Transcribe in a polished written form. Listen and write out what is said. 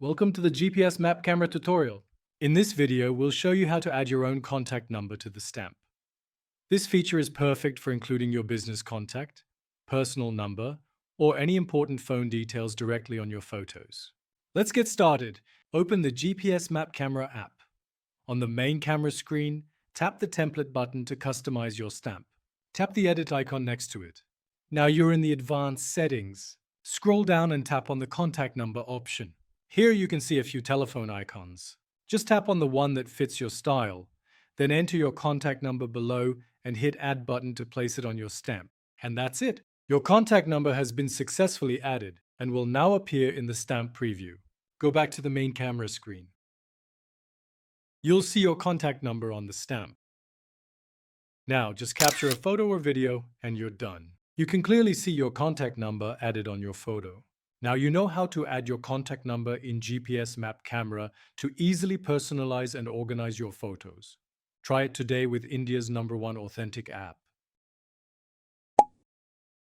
Welcome to the GPS map camera tutorial. In this video, we'll show you how to add your own contact number to the stamp. This feature is perfect for including your business contact, personal number, or any important phone details directly on your photos. Let's get started. Open the GPS map camera app. On the main camera screen, tap the template button to customize your stamp. Tap the edit icon next to it. Now you're in the advanced settings. Scroll down and tap on the contact number option. Here you can see a few telephone icons. Just tap on the one that fits your style, then enter your contact number below and hit Add button to place it on your stamp. And that's it. Your contact number has been successfully added and will now appear in the stamp preview. Go back to the main camera screen. You'll see your contact number on the stamp. Now just capture a photo or video and you're done. You can clearly see your contact number added on your photo. Now you know how to add your contact number in GPS map camera to easily personalize and organize your photos. Try it today with India's #1 authentic app.